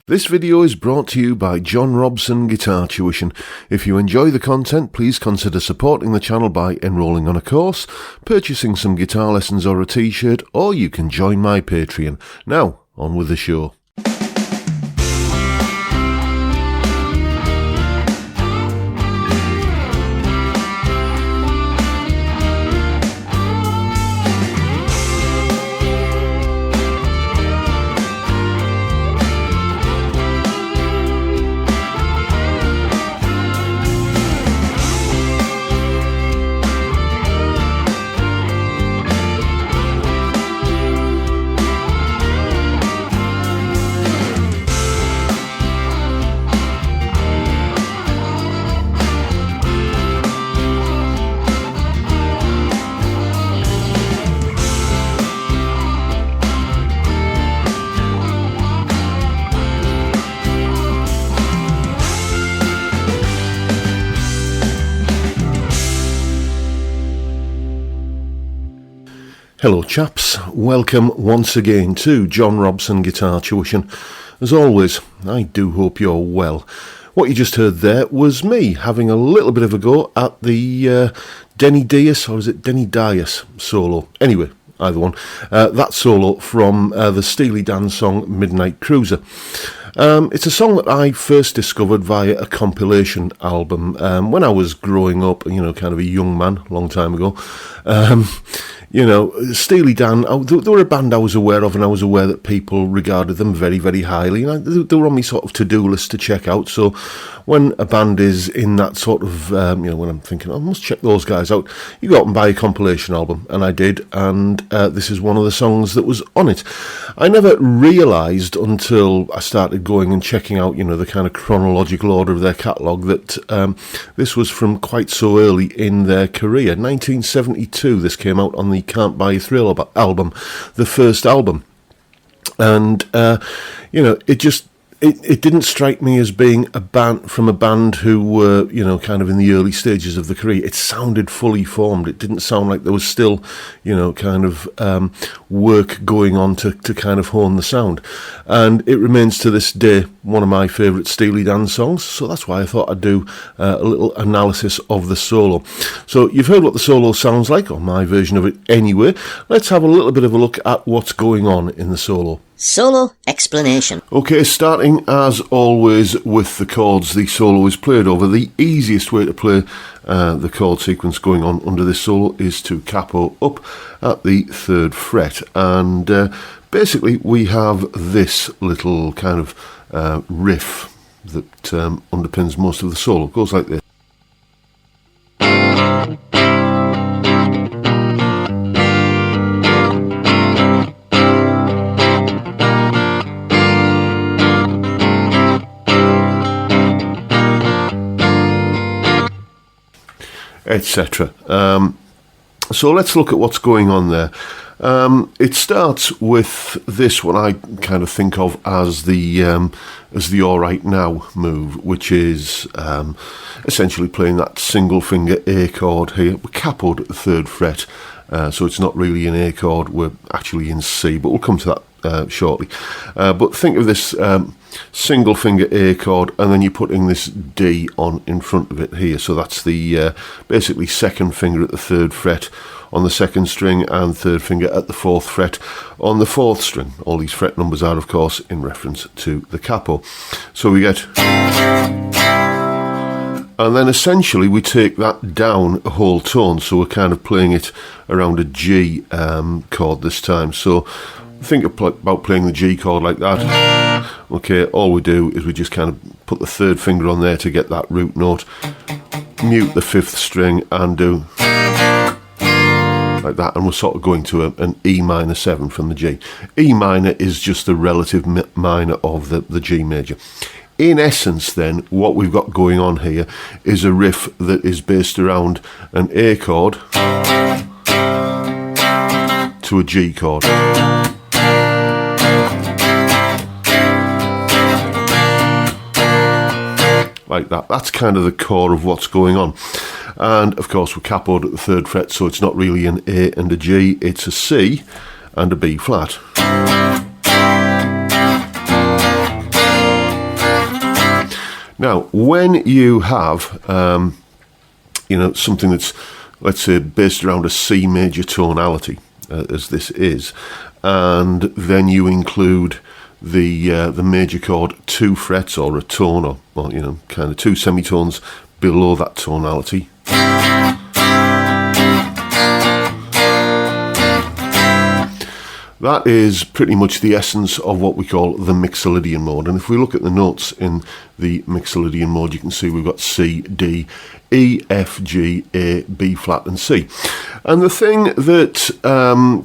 This video is brought to you by John Robson Guitar Tuition. If you enjoy the content, please consider supporting the channel by enrolling on a course, purchasing some guitar lessons or a t-shirt, or you can join my Patreon. Now, on with the show. Hello chaps, welcome once again to John Robson Guitar Tuition. As always, I do hope you're well. What you just heard there was me having a little bit of a go at the Denny Dias, or is it Denny Dias solo? Anyway, either one. That solo from the Steely Dan song Midnight Cruiser. It's a song that I first discovered via a compilation album when I was growing up, kind of a young man, a long time ago. Steely Dan, they were a band I was aware of, and I was aware that people regarded them very, very highly. They were on my sort of to-do list to check out. So when a band is in that sort of, when I'm thinking, I must check those guys out, you go out and buy a compilation album, and I did, and this is one of the songs that was on it. I never realised until I started going and checking out, the kind of chronological order of their catalogue, that this was from quite so early in their career. 1972, this came out on the Can't Buy a Thrill album, the first album. And, it didn't strike me as being a band who were, kind of in the early stages of the career. It sounded fully formed. It didn't sound like there was still, work going on to kind of hone the sound. And it remains to this day one of my favourite Steely Dan songs. So that's why I thought I'd do a little analysis of the solo. So you've heard what the solo sounds like, or my version of it anyway. Let's have a little bit of a look at what's going on in the solo. Solo explanation. Okay, starting as always with the chords. The solo is played over. The easiest way to play the chord sequence going on under this solo is to capo up at the 3rd fret. And basically we have this little kind of riff that underpins most of the solo. It goes like this. Etc. So let's look at what's going on there. It starts with this one I kind of think of as the All Right Now move, which is essentially playing that single finger A chord here. We're capoed at the 3rd fret, so it's not really an A chord, we're actually in C, but we'll come to that shortly. But think of this single finger A chord, and then you're putting this D on in front of it here. So that's the basically 2nd finger at the 3rd fret on the 2nd string, and 3rd finger at the 4th fret on the 4th string. All these fret numbers are, of course, in reference to the capo. So we get, and then essentially we take that down a whole tone. So we're kind of playing it around a G chord this time. So think about playing the G chord like that. Okay, all we do is we just kind of put the 3rd finger on there to get that root note, mute the 5th string, and do like that, and we're sort of going to an E minor 7 from the G. E minor is just the relative minor of the G major. In essence then, what we've got going on here is a riff that is based around an A chord to a G chord. Like that. That's kind of the core of what's going on. And of course we're capoed at the 3rd fret, so it's not really an A and a G, it's a C and a B flat. Now, when you have, something that's, let's say, based around a C major tonality, as this is, and then you include the major chord 2 frets or a tone, or kind of 2 semitones below that tonality. That is pretty much the essence of what we call the Mixolydian mode. And if we look at the notes in the Mixolydian mode, you can see we've got C, D, E, F, G, A, B flat and C. And the thing that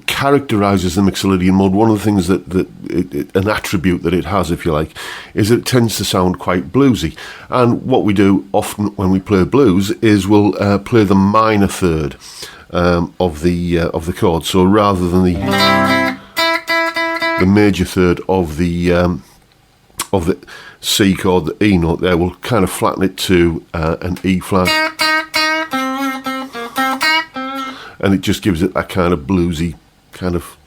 characterises the Mixolydian mode, one of the things an attribute that it has, if you like, is that it tends to sound quite bluesy. And what we do often when we play blues is we'll play the minor third of the chord. So rather than the major third of the C chord, the E note there, we'll kind of flatten it to an E flat, and it just gives it that kind of bluesy kind of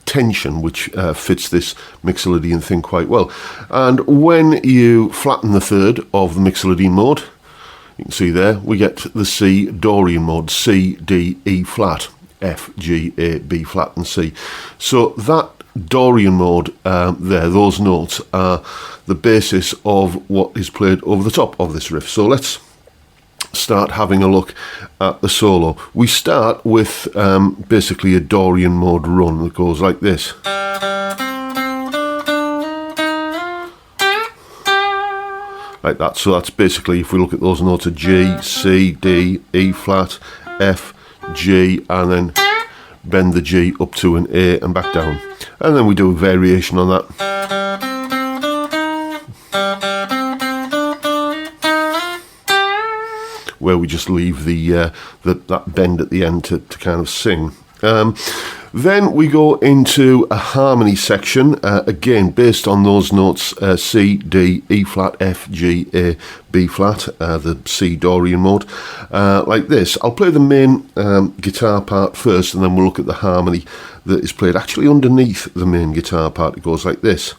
tension, which fits this Mixolydian thing quite well. And when you flatten the third of the Mixolydian mode, you can see there we get the C Dorian mode: C, D, E flat, F, G, A, B flat and C. So that Dorian mode there, those notes are the basis of what is played over the top of this riff. So let's start having a look at the solo. We start with basically a Dorian mode run that goes like this. Like that. So that's basically, if we look at those notes, of G, C, D, E flat, F, G, and then bend the G up to an A and back down. And then we do a variation on that. Where we just leave that bend at the end to kind of sing. Then we go into a harmony section, again based on those notes, C, D, E flat, F, G, A, B flat, the C Dorian mode, like this. I'll play the main guitar part first, and then we'll look at the harmony that is played actually underneath the main guitar part. It goes like this.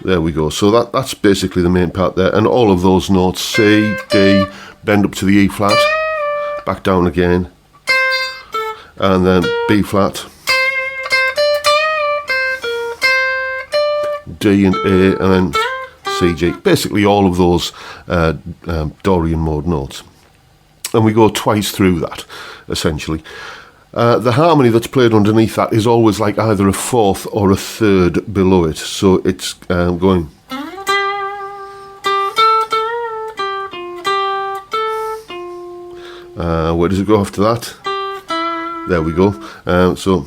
There we go. So that's basically the main part there, and all of those notes, C, D, bend up to the E flat, back down again, and then B flat, D and A, and then C, G. Basically all of those Dorian mode notes. And we go twice through that, essentially. The harmony that's played underneath that is always like either a fourth or a third below it. So it's going. Where does it go after that? There we go. So.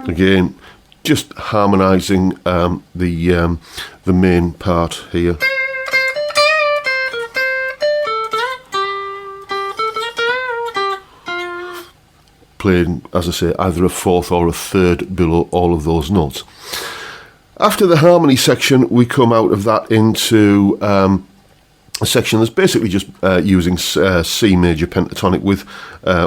Again, just harmonising the main part here. Playing, as I say, either a fourth or a third below all of those notes. After the harmony section, we come out of that into a section that's basically just using C major pentatonic with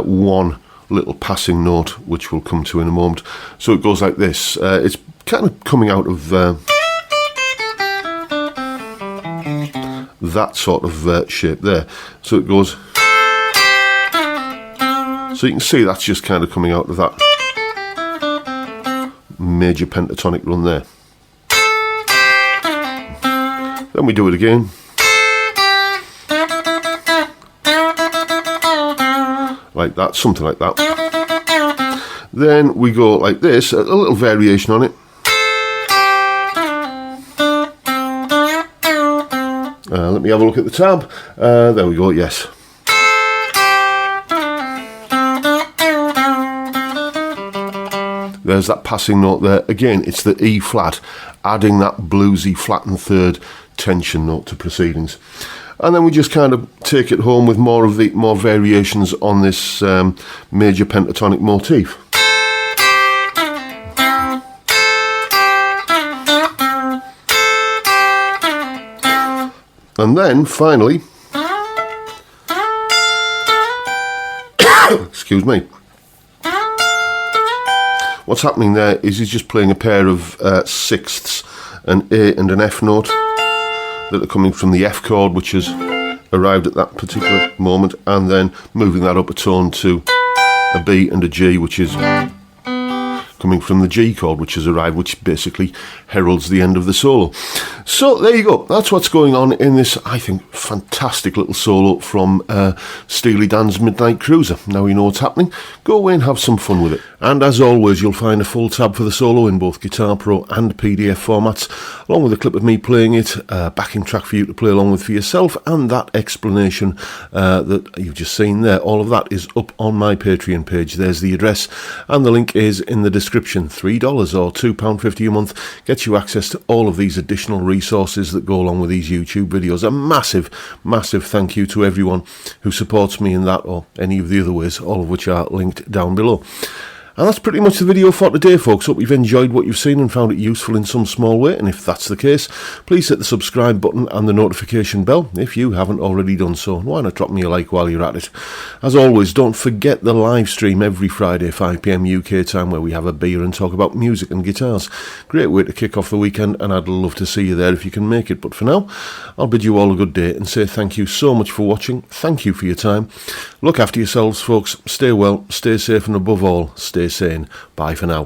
one little passing note, which we'll come to in a moment. So it goes like this. It's kind of coming out of that sort of shape there. So it goes. So you can see that's just kind of coming out of that major pentatonic run there. Then we do it again. Like that, something like that. Then we go like this, a little variation on it. Let me have a look at the tab. There we go, yes. There's that passing note there. Again, it's the E flat, adding that bluesy flattened third tension note to proceedings. And then we just kind of take it home with more variations on this major pentatonic motif. And then, finally, excuse me, what's happening there is he's just playing a pair of sixths, an A and an F note, that are coming from the F chord, which has arrived at that particular moment, and then moving that up a tone to a B and a G, which is coming from the G chord, which has arrived, which basically heralds the end of the solo. So there you go. That's what's going on in this, I think, fantastic little solo from Steely Dan's Midnight Cruiser. Now you know what's happening. Go away and have some fun with it. And as always, you'll find a full tab for the solo in both Guitar Pro and PDF formats, along with a clip of me playing it, a backing track for you to play along with for yourself, and that explanation that you've just seen there. All of that is up on my Patreon page. There's the address, and the link is in the description. $3 or £2.50 a month gets you access to all of these additional resources that go along with these YouTube videos. A massive, massive thank you to everyone who supports me in that or any of the other ways, all of which are linked down below. And that's pretty much the video for today, folks. Hope you've enjoyed what you've seen and found it useful in some small way. And if that's the case, please hit the subscribe button and the notification bell if you haven't already done so. And why not drop me a like while you're at it? As always, don't forget the live stream every Friday, 5 PM UK time, where we have a beer and talk about music and guitars. Great way to kick off the weekend, and I'd love to see you there if you can make it. But for now, I'll bid you all a good day and say thank you so much for watching. Thank you for your time. Look after yourselves, folks. Stay well, stay safe, and above all, stay sane. Bye for now.